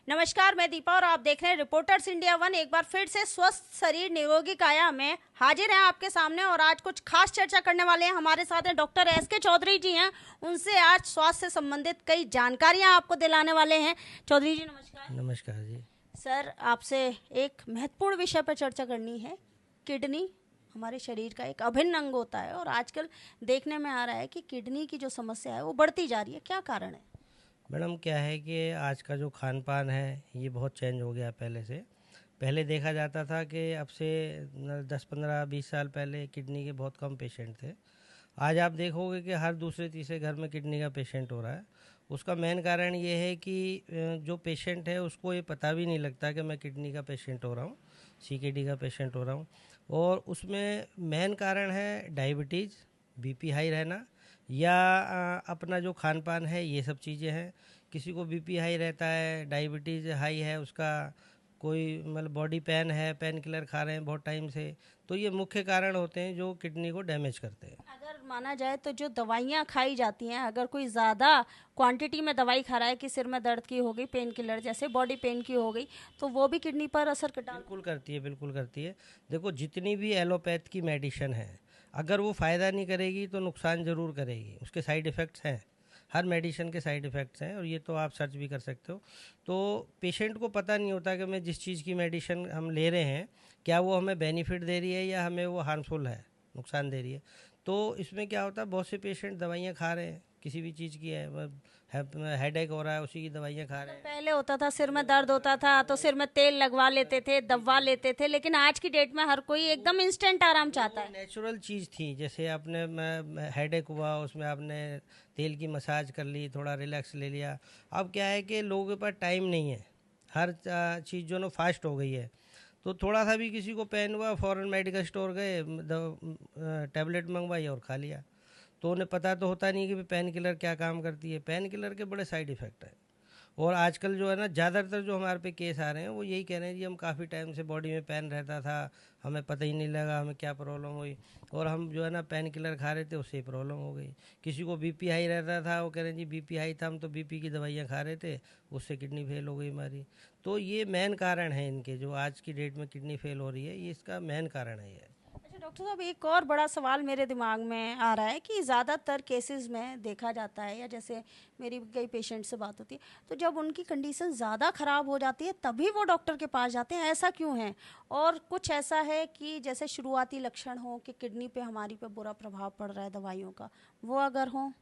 नमस्कार, मैं दीपा और आप देख रहे हैं रिपोर्टर्स इंडिया वन। एक बार फिर से स्वस्थ शरीर निरोगी काया में हाजिर हैं आपके सामने और आज कुछ खास चर्चा करने वाले हैं। हमारे साथ हैं डॉक्टर एस के चौधरी जी हैं। उनसे आज स्वास्थ्य से संबंधित कई जानकारियां आपको दिलाने वाले हैं। चौधरी जी नमस्कार। नमस्कार जी। सर, आपसे एक महत्वपूर्ण विषय पर चर्चा करनी है। किडनी हमारे शरीर का एक अभिन्न अंग होता है और आजकल देखने में आ रहा है कि किडनी की जो समस्या है वो बढ़ती जा रही है। क्या कारण है? मैडम क्या है कि आज का जो खान पान है ये बहुत चेंज हो गया पहले से। पहले देखा जाता था कि अब से 10-15-20 साल पहले किडनी के बहुत कम पेशेंट थे। आज आप देखोगे कि हर दूसरे तीसरे घर में किडनी का पेशेंट हो रहा है। उसका मेन कारण ये है कि जो पेशेंट है उसको ये पता भी नहीं लगता कि मैं किडनी का पेशेंट हो रहा हूँ, सीकेडी का पेशेंट हो रहा हूँ। और उसमें मेन कारण है डायबिटीज़, बीपी हाई रहना या अपना जो खान पान है, ये सब चीज़ें हैं। किसी को बीपी हाई रहता है, डायबिटीज़ हाई है, उसका कोई मतलब बॉडी पेन है, पेन किलर खा रहे हैं बहुत टाइम से, तो ये मुख्य कारण होते हैं जो किडनी को डैमेज करते हैं। अगर माना जाए तो जो दवाइयाँ खाई जाती हैं, अगर कोई ज़्यादा क्वांटिटी में दवाई खा रहा है कि सिर में दर्द की हो गई, पेन किलर जैसे बॉडी पेन की हो गई, तो वो भी किडनी पर असर डाल। बिल्कुल करती है, बिल्कुल करती है। देखो, जितनी भी एलोपैथ की मेडिसिन है, अगर वो फ़ायदा नहीं करेगी तो नुकसान ज़रूर करेगी। उसके साइड इफ़ेक्ट्स हैं, हर मेडिसिन के साइड इफ़ेक्ट्स हैं और ये तो आप सर्च भी कर सकते हो। तो पेशेंट को पता नहीं होता कि मैं जिस चीज़ की मेडिसिन हम ले रहे हैं, क्या वो हमें बेनिफिट दे रही है या हमें वो हार्मफुल है, नुकसान दे रही है। तो इसमें क्या होता है, बहुत से पेशेंट दवाइयाँ खा रहे हैं, किसी भी चीज़ की है, हेडेक हो रहा है, उसी की दवाइयाँ खा रहे तो हैं। पहले होता था सिर में दर्द होता था तो सिर में तेल लगवा लेते थे, दबवा लेते थे, लेकिन आज की डेट में हर कोई एकदम इंस्टेंट आराम चाहता वो है। नेचुरल चीज़ थी, जैसे आपने हेडेक हुआ, उसमें आपने तेल की मसाज कर ली, थोड़ा रिलैक्स ले लिया। अब क्या है कि लोगों के पास टाइम नहीं है, हर चीज़ जो ना फास्ट हो गई है। तो थोड़ा सा भी किसी को पेन हुआ, फ़ौरन मेडिकल स्टोर गए, टैबलेट मंगवाई और खा लिया। तो उन्हें पता तो होता नहीं कि पेन किलर क्या काम करती है। पेन किलर के बड़े साइड इफ़ेक्ट हैं। और आजकल जो है ना, ज़्यादातर जो हमारे पे केस आ रहे हैं वो यही कह रहे हैं जी हम काफ़ी टाइम से बॉडी में पेन रहता था, हमें पता ही नहीं लगा हमें क्या प्रॉब्लम हुई, और हम जो है ना पेन किलर खा रहे थे, उससे ही प्रॉब्लम हो गई। किसी को बीपी हाई रहता था, वो कह रहे हैं जी बीपी हाई था, हम तो बीपी की दवाइयाँ खा रहे थे, उससे किडनी फेल हो गई हमारी। तो ये मेन कारण है इनके, जो आज की डेट में किडनी फेल हो रही है, ये इसका मेन कारण है ये। अच्छा डॉक्टर साहब, एक और बड़ा सवाल मेरे दिमाग में आ रहा है कि ज़्यादातर केसेस में देखा जाता है, या जैसे मेरी कई पेशेंट से बात होती है, तो जब उनकी कंडीशन ज़्यादा ख़राब हो जाती है तभी वो डॉक्टर के पास जाते हैं। ऐसा क्यों है? और कुछ ऐसा है कि जैसे शुरुआती लक्षण हो कि किडनी पे हमारी पे बुरा प्रभाव पड़ रहा है दवाइयों का, वो अगर हो।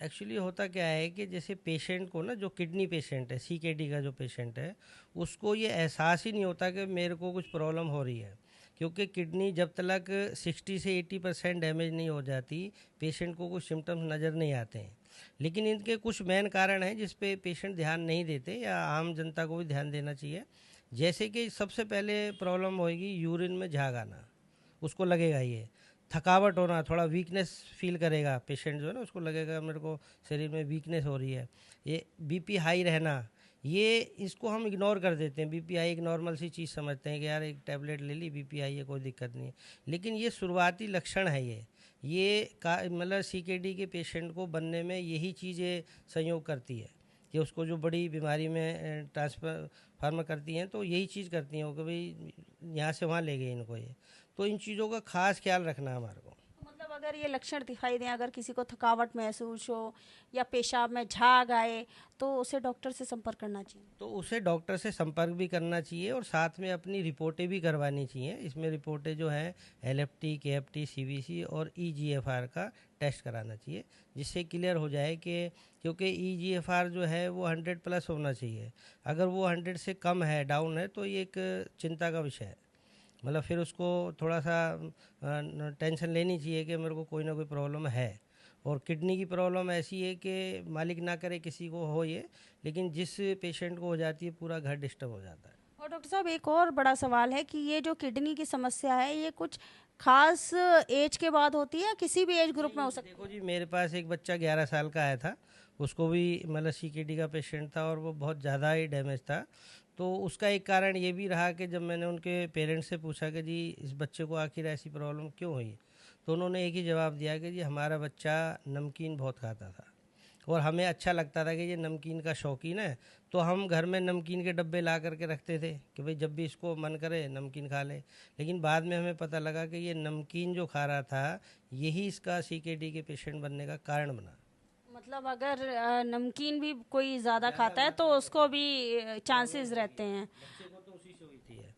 एक्चुअली होता क्या है कि जैसे पेशेंट को ना, जो किडनी पेशेंट है, सीकेडी का जो पेशेंट है, उसको ये एहसास ही नहीं होता कि मेरे को कुछ प्रॉब्लम हो रही है। क्योंकि किडनी जब तक 60 से 80% डैमेज नहीं हो जाती, पेशेंट को कुछ सिम्टम्स नज़र नहीं आते हैं। लेकिन इनके कुछ मेन कारण हैं जिस पे पेशेंट ध्यान नहीं देते, या आम जनता को भी ध्यान देना चाहिए। जैसे कि सबसे पहले प्रॉब्लम होगी यूरिन में झाग आना, उसको लगेगा ये। थकावट होना, थोड़ा वीकनेस फील करेगा पेशेंट, जो है ना, उसको लगेगा मेरे को शरीर में वीकनेस हो रही है। ये बीपी हाई रहना, ये इसको हम इग्नोर कर देते हैं। बीपी हाई एक नॉर्मल सी चीज़ समझते हैं कि यार एक टैबलेट ले ली, बीपी हाई है, कोई दिक्कत नहीं है। लेकिन ये शुरुआती लक्षण है ये का मतलब सीकेडी के पेशेंट को बनने में यही चीज़ें संयोग करती है कि उसको जो बड़ी बीमारी में ट्रांसफर फार्म करती हैं, तो यही चीज़ करती हैं वो कि भाई यहाँ से वहाँ ले गए इनको ये। तो इन चीज़ों का खास ख्याल रखना है हमारे को। तो मतलब अगर ये लक्षण दिखाई दें, अगर किसी को थकावट महसूस हो या पेशाब में झाग आए, तो उसे डॉक्टर से संपर्क करना चाहिए। तो उसे डॉक्टर से संपर्क भी करना चाहिए और साथ में अपनी रिपोर्टें भी करवानी चाहिए। इसमें रिपोर्टें जो हैं एलएफटी, केएफटी, सीवीसी और ईजीएफआर का टेस्ट कराना चाहिए, जिससे क्लियर हो जाए कि, क्योंकि ईजीएफआर जो है वो 100+ होना चाहिए। अगर वो 100 से कम है, डाउन है, तो ये एक चिंता का विषय है। मतलब फिर उसको थोड़ा सा टेंशन लेनी चाहिए कि मेरे को कोई ना कोई प्रॉब्लम है। और किडनी की प्रॉब्लम ऐसी है कि मालिक ना करे किसी को हो ये, लेकिन जिस पेशेंट को हो जाती है पूरा घर डिस्टर्ब हो जाता है। और डॉक्टर साहब, एक और बड़ा सवाल है कि ये जो किडनी की समस्या है, ये कुछ खास एज के बाद होती है या किसी भी एज ग्रुप में हो सकती देखो जी, मेरे पास एक बच्चा 11 साल का आया था, उसको भी मतलब सीकेडी का पेशेंट था और वो बहुत ज़्यादा ही डैमेज था। तो उसका एक कारण ये भी रहा कि जब मैंने उनके पेरेंट्स से पूछा कि जी इस बच्चे को आखिर ऐसी प्रॉब्लम क्यों हुई, तो उन्होंने एक ही जवाब दिया कि जी हमारा बच्चा नमकीन बहुत खाता था, और हमें अच्छा लगता था कि ये नमकीन का शौकीन है, तो हम घर में नमकीन के डब्बे ला करके रखते थे कि भाई जब भी इसको मन करे नमकीन खा ले। लेकिन बाद में हमें पता लगा कि ये नमकीन जो खा रहा था यही इसका सीकेडी के पेशेंट बनने का कारण बना। मतलब अगर नमकीन भी कोई ज़्यादा खाता है तो उसको भी चांसेस रहते हैं। बच्चे को तो उसी से हुई थी है।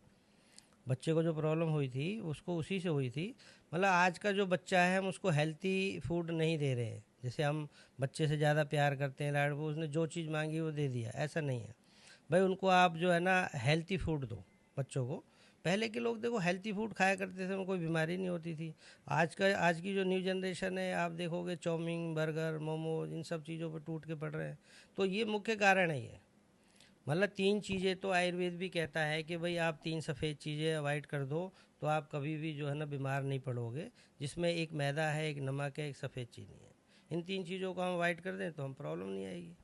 बच्चे को जो प्रॉब्लम हुई थी उसको उसी से हुई थी। मतलब आज का जो बच्चा है हम उसको हेल्थी फूड नहीं दे रहे हैं। जैसे हम बच्चे से ज़्यादा प्यार करते हैं, लाड, वो उसने जो चीज़ मांगी वो दे दिया, ऐसा नहीं है भाई। उनको आप जो है ना हेल्थी फूड दो बच्चों को। पहले के लोग देखो हेल्थी फूड खाया करते थे, उनको कोई बीमारी नहीं होती थी। आज की जो न्यू जनरेशन है आप देखोगे चाउमीन, बर्गर, मोमोज, इन सब चीज़ों पर टूट के पड़ रहे हैं। तो ये मुख्य कारण है ये। मतलब 3 चीज़ें तो आयुर्वेद भी कहता है कि भाई आप 3 सफ़ेद चीज़ें अवॉइड कर दो तो आप कभी भी जो है ना बीमार नहीं पड़ोगे, जिसमें एक मैदा है, एक नमक है, एक सफ़ेद चीनी है। इन 3 चीज़ों को हम अवॉइड कर दें तो हम प्रॉब्लम नहीं आएगी।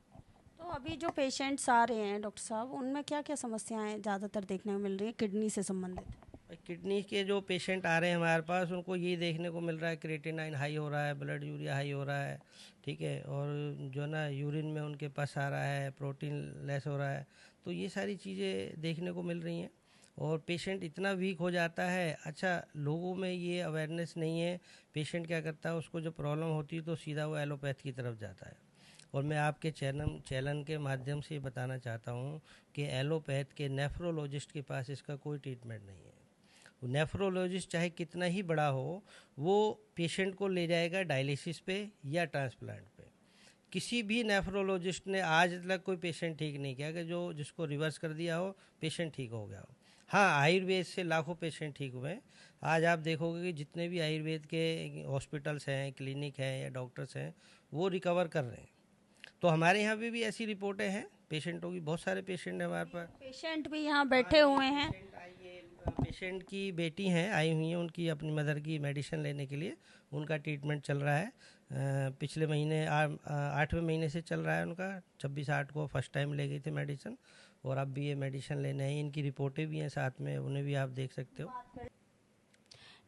तो अभी जो पेशेंट्स आ रहे हैं डॉक्टर साहब, उनमें क्या क्या समस्याएं ज़्यादातर देखने को मिल रही है किडनी से संबंधित? किडनी के जो पेशेंट आ रहे हैं हमारे पास उनको यही देखने को मिल रहा है क्रिएटिनाइन हाई हो रहा है, ब्लड यूरिया हाई हो रहा है, ठीक है, और जो ना यूरिन में उनके पस आ रहा है, प्रोटीन लेस हो रहा है। तो ये सारी चीज़ें देखने को मिल रही हैं और पेशेंट इतना वीक हो जाता है। अच्छा, लोगों में ये अवेयरनेस नहीं है। पेशेंट क्या करता है, उसको जो प्रॉब्लम होती है तो सीधा वो एलोपैथ की तरफ जाता है। और मैं आपके चैनल के माध्यम से बताना चाहता हूँ कि एलोपैथ के नेफ्रोलॉजिस्ट के पास इसका कोई ट्रीटमेंट नहीं है। नेफ्रोलॉजिस्ट चाहे कितना ही बड़ा हो, वो पेशेंट को ले जाएगा डायलिसिस पे या ट्रांसप्लांट पे। किसी भी नेफ्रोलॉजिस्ट ने आज तक कोई पेशेंट ठीक नहीं किया कि जो जिसको रिवर्स कर दिया हो, पेशेंट ठीक हो गया हो। हाँ, आयुर्वेद से लाखों पेशेंट ठीक हुए हैं। आज आप देखोगे कि जितने भी आयुर्वेद के हॉस्पिटल्स हैं, क्लिनिक हैं या डॉक्टर्स हैं, वो रिकवर कर रहे हैं। तो हमारे यहाँ भी ऐसी रिपोर्टें हैं पेशेंटों की। बहुत सारे पेशेंट हैं हमारे पास। पेशेंट भी यहाँ बैठे हुए हैं। पेशेंट की बेटी हैं आई हुई हैं, उनकी अपनी मदर की मेडिसिन लेने के लिए उनका ट्रीटमेंट चल रहा है। पिछले महीने 8वें महीने से चल रहा है उनका। 26/8 को फर्स्ट टाइम ले गई थी मेडिसिन और अब भी ये मेडिसिन लेने आई। इनकी रिपोर्टें भी हैं साथ में, उन्हें भी आप देख सकते हो।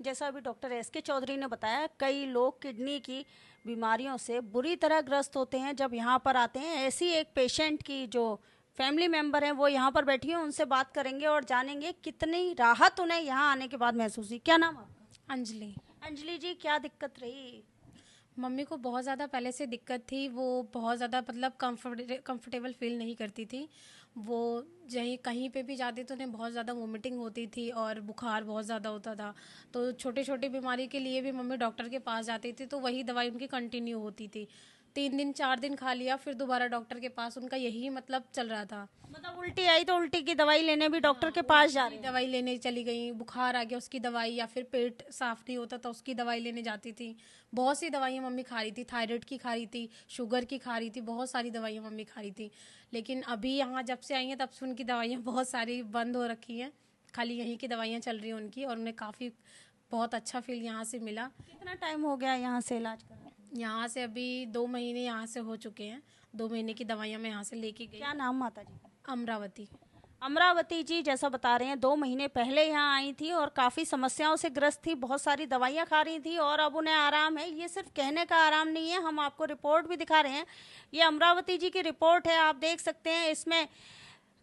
जैसा अभी डॉक्टर एस के चौधरी ने बताया, कई लोग किडनी की बीमारियों से बुरी तरह ग्रस्त होते हैं जब यहाँ पर आते हैं। ऐसी एक पेशेंट की जो फैमिली मेंबर है वो यहाँ पर बैठी है, उनसे बात करेंगे और जानेंगे कितनी राहत उन्हें यहाँ आने के बाद महसूस हुई। क्या नाम आपका? अंजलि। अंजलि जी, क्या दिक्कत रही? मम्मी को बहुत ज़्यादा पहले से दिक्कत थी। वो बहुत ज़्यादा मतलब कंफर्टेबल फील नहीं करती थी। वो कहीं पे भी जाती तो उन्हें बहुत ज़्यादा वोमिटिंग होती थी और बुखार बहुत ज़्यादा होता था। तो छोटे छोटे बीमारी के लिए भी मम्मी डॉक्टर के पास जाती थी, तो वही दवाई उनकी कंटिन्यू होती थी। 3 दिन 4 दिन खा लिया, फिर दोबारा डॉक्टर के पास, उनका यही मतलब चल रहा था। मतलब उल्टी आई तो उल्टी की दवाई लेने भी डॉक्टर के पास जा रही हैं? दवाई लेने चली गई, बुखार आ गया उसकी दवाई, या फिर पेट साफ नहीं होता तो उसकी दवाई लेने जाती थी। बहुत सी दवाइयाँ मम्मी खा रही थी, थायराइड की खा रही थी, शुगर की खा रही थी, बहुत सारी दवाइयाँ मम्मी खा रही थी। लेकिन अभी यहाँ जब से आई हैं तब से उनकी दवाइयाँ बहुत सारी बंद हो रखी हैं। खाली यहीं की दवाइयाँ चल रही हैं उनकी, और उन्हें काफ़ी बहुत अच्छा फील यहाँ से मिला। कितना टाइम हो गया यहाँ से इलाज करा? यहाँ से अभी 2 महीने यहाँ से हो चुके हैं। 2 महीने की दवाइयाँ मैं यहाँ से लेके गई। क्या नाम माता जी? अमरावती। अमरावती जी, जैसा बता रहे हैं 2 महीने पहले यहाँ आई थी और काफ़ी समस्याओं से ग्रस्त थी, बहुत सारी दवाइयाँ खा रही थी और अब उन्हें आराम है। ये सिर्फ कहने का आराम नहीं है, हम आपको रिपोर्ट भी दिखा रहे हैं। ये अमरावती जी की रिपोर्ट है, आप देख सकते हैं। इसमें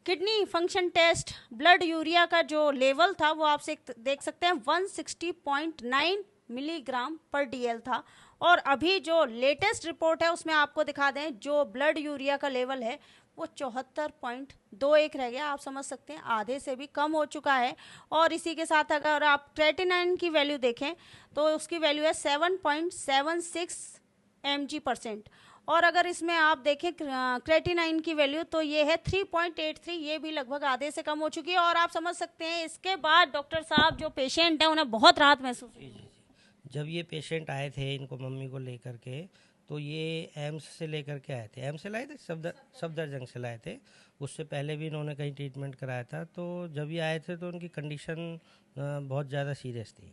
kidney function test, blood urea का जो लेवल था वो आप देख सकते हैं 160.9 मिलीग्राम पर डीएल था। और अभी जो लेटेस्ट रिपोर्ट है उसमें आपको दिखा दें, जो ब्लड यूरिया का लेवल है वो 74.21 रह गया। आप समझ सकते हैं आधे से भी कम हो चुका है। और इसी के साथ अगर आप क्रेटिनाइन की वैल्यू देखें तो उसकी वैल्यू है 7.76 mg%। और अगर इसमें आप देखें क्रेटिनाइन की वैल्यू तो ये है 3.83, ये भी लगभग आधे से कम हो चुकी है। और आप समझ सकते हैं इसके बाद डॉक्टर साहब जो पेशेंट है उन्हें बहुत राहत महसूस हुई। जब ये पेशेंट आए थे इनको मम्मी को लेकर के, तो ये एम्स से लेकर के आए थे। एम्स से लाए थे, सफदरजंग से लाए थे। उससे पहले भी इन्होंने कहीं ट्रीटमेंट कराया था। तो जब ये आए थे तो उनकी कंडीशन बहुत ज़्यादा सीरियस थी।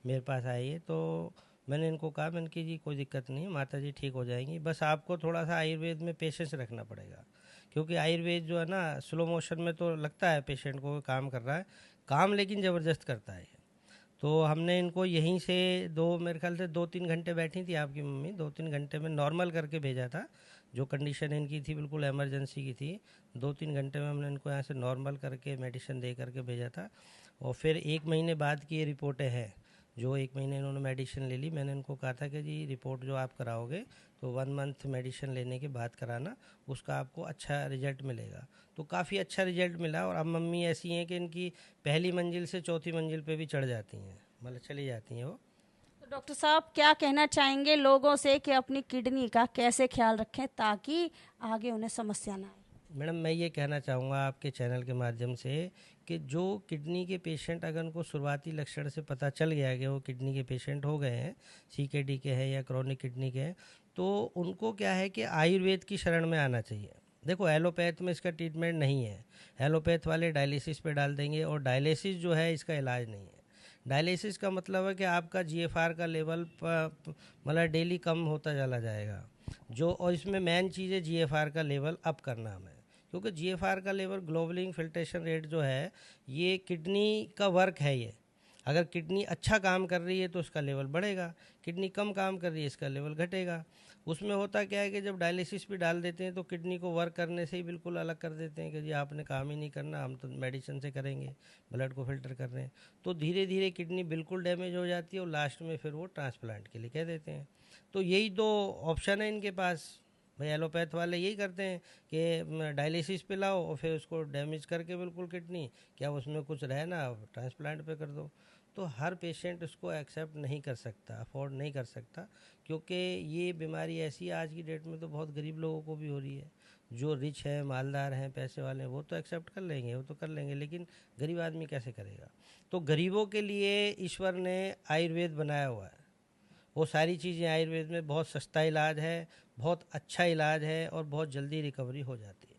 मेरे पास आई है तो मैंने इनको कहा, मैंने कि जी कोई दिक्कत नहीं है, माता जी ठीक हो जाएंगी, बस आपको थोड़ा सा आयुर्वेद में पेशेंस रखना पड़ेगा। क्योंकि आयुर्वेद जो है ना स्लो मोशन में तो लगता है पेशेंट को काम कर रहा है, काम लेकिन ज़बरदस्त करता है। तो हमने इनको यहीं से मेरे ख्याल से 2-3 घंटे बैठी थी आपकी मम्मी, 2-3 घंटे में नॉर्मल करके भेजा था। जो कंडीशन इनकी थी बिल्कुल इमरजेंसी की थी। 2-3 घंटे में हमने इनको यहाँ से नॉर्मल करके मेडिसिन दे करके भेजा था। और फिर 1 महीने बाद की ये रिपोर्टें हैं, जो 1 महीने इन्होंने मेडिसिन ले ली। मैंने इनको कहा था कि जी रिपोर्ट जो आप कराओगे तो 1 मंथ मेडिसिन लेने के बाद कराना, उसका आपको अच्छा रिजल्ट मिलेगा। तो काफ़ी अच्छा रिजल्ट मिला। और अब मम्मी ऐसी हैं कि इनकी पहली मंजिल से चौथी मंजिल पे भी चढ़ जाती हैं, मतलब चली जाती हैं वो। तो डॉक्टर साहब क्या कहना चाहेंगे लोगों से कि अपनी किडनी का कैसे ख्याल रखें ताकि आगे उन्हें समस्या ना आए? मैडम मैं ये कहना चाहूँगा आपके चैनल के माध्यम से कि जो किडनी के पेशेंट, अगर उनको शुरुआती लक्षण से पता चल गया है कि वो किडनी के पेशेंट हो गए हैं, सीकेडी के हैं या क्रोनिक किडनी के हैं, तो उनको क्या है कि आयुर्वेद की शरण में आना चाहिए। देखो एलोपैथ में इसका ट्रीटमेंट नहीं है, एलोपैथ वाले डायलिसिस पे डाल देंगे, और डायलिसिस जो है इसका इलाज नहीं है। डायलिसिस का मतलब है कि आपका जीएफआर का लेवल मतलब डेली कम होता चला जाएगा, जो, और इसमें मेन चीज़ है जीएफआर का लेवल अप करना हमें, क्योंकि जीएफआर का लेवल ग्लोबुलिन फिल्ट्रेशन रेट जो है ये किडनी का वर्क है। ये अगर किडनी अच्छा काम कर रही है तो उसका लेवल बढ़ेगा, किडनी कम काम कर रही है इसका लेवल घटेगा। उसमें होता क्या है कि जब डायलिसिस भी डाल देते हैं तो किडनी को वर्क करने से ही बिल्कुल अलग कर देते हैं कि जी आपने काम ही नहीं करना, हम तो मेडिसिन से करेंगे, ब्लड को फिल्टर कर रहे हैं। तो धीरे धीरे किडनी बिल्कुल डैमेज हो जाती है और लास्ट में फिर वो ट्रांसप्लांट के लिए कह देते हैं। तो यही दो ऑप्शन है इनके पास भाई। एलोपैथ वाले यही करते हैं कि डायलिसिस पे लाओ और फिर उसको डैमेज करके बिल्कुल किडनी, क्या उसमें कुछ रहे ना, ट्रांसप्लांट पे कर दो। तो हर पेशेंट इसको एक्सेप्ट नहीं कर सकता, अफोर्ड नहीं कर सकता, क्योंकि ये बीमारी ऐसी है आज की डेट में तो बहुत गरीब लोगों को भी हो रही है। जो रिच हैं, मालदार हैं, पैसे वाले हैं, वो तो एक्सेप्ट कर लेंगे, वो तो कर लेंगे, लेकिन गरीब आदमी कैसे करेगा? तो गरीबों के लिए ईश्वर ने आयुर्वेद बनाया हुआ है। वो सारी चीज़ें आयुर्वेद में, बहुत सस्ता इलाज है, बहुत अच्छा इलाज है और बहुत जल्दी रिकवरी हो जाती है।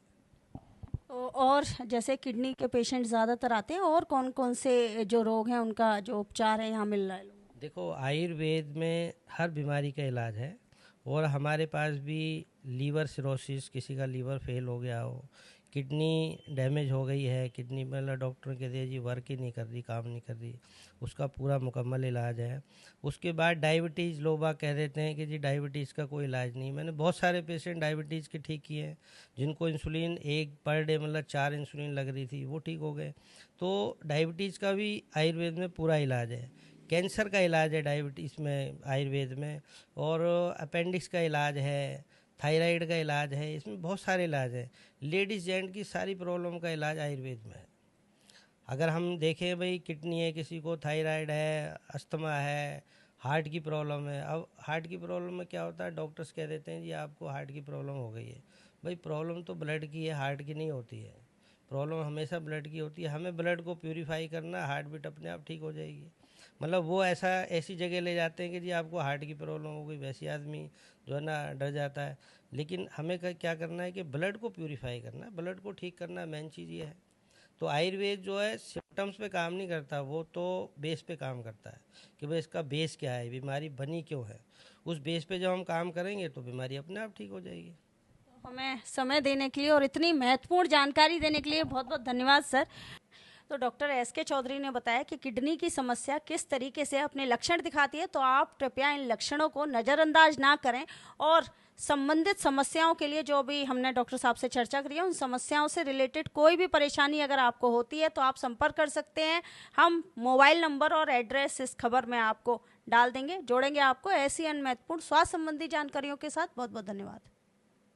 और जैसे किडनी के पेशेंट ज़्यादातर आते हैं, और कौन कौन से जो रोग हैं उनका जो उपचार है यहाँ मिल रहा है लोगों को? देखो आयुर्वेद में हर बीमारी का इलाज है, और हमारे पास भी लीवर सिरोसिस, किसी का लीवर फेल हो गया हो, किडनी डैमेज हो गई है, किडनी मतलब डॉक्टर कह दिया जी वर्क ही नहीं कर रही, काम नहीं कर रही, उसका पूरा मुकम्मल इलाज है। उसके बाद डायबिटीज़, लोग बाग कह देते हैं कि जी डायबिटीज़ का कोई इलाज नहीं। मैंने बहुत सारे पेशेंट डायबिटीज़ के ठीक किए हैं, जिनको इंसुलिन एक पर डे मतलब 4 इंसुलिन लग रही थी, वो ठीक हो गए। तो डायबिटीज़ का भी आयुर्वेद में पूरा इलाज है। कैंसर का इलाज है डायबिटीज़ में आयुर्वेद में, और अपेंडिक्स का इलाज है, थायराइड का इलाज है, इसमें बहुत सारे इलाज हैं। लेडीज़ जेंट की सारी प्रॉब्लम का इलाज आयुर्वेद में है। अगर हम देखें भाई, किडनी है किसी को, थायराइड है, अस्थमा है, हार्ट की प्रॉब्लम है। अब हार्ट की प्रॉब्लम में क्या होता है, डॉक्टर्स कह देते हैं जी आपको हार्ट की प्रॉब्लम हो गई है। भाई प्रॉब्लम तो ब्लड की है, हार्ट की नहीं होती है। प्रॉब्लम हमेशा ब्लड की होती है, हमें ब्लड को प्यूरीफाई करना, हार्ट बीट अपने आप ठीक हो जाएगी। मतलब वो ऐसी जगह ले जाते हैं कि जी आपको हार्ट की प्रॉब्लम हो गई, वैसे आदमी जो है ना डर जाता है। लेकिन हमें क्या करना है कि ब्लड को प्यूरीफाई करना है, ब्लड को ठीक करना, मेन चीज़ ये है। तो आयुर्वेद जो है सिम्टम्स पे काम नहीं करता, वो तो बेस पे काम करता है कि भाई इसका बेस क्या है, बीमारी बनी क्यों है। उस बेस पे जब हम काम करेंगे तो बीमारी अपने आप ठीक हो जाएगी। हमें समय देने के लिए और इतनी महत्वपूर्ण जानकारी देने के लिए बहुत बहुत धन्यवाद सर। तो डॉक्टर एस.के. चौधरी ने बताया कि किडनी की समस्या किस तरीके से अपने लक्षण दिखाती है, तो आप कृपया इन लक्षणों को नज़रअंदाज ना करें, और संबंधित समस्याओं के लिए जो भी हमने डॉक्टर साहब से चर्चा करी है, उन समस्याओं से रिलेटेड कोई भी परेशानी अगर आपको होती है तो आप संपर्क कर सकते हैं। हम मोबाइल नंबर और एड्रेस इस खबर में आपको डाल देंगे, जोड़ेंगे आपको ऐसी अन्य महत्वपूर्ण स्वास्थ्य संबंधी जानकारियों के साथ। बहुत बहुत धन्यवाद।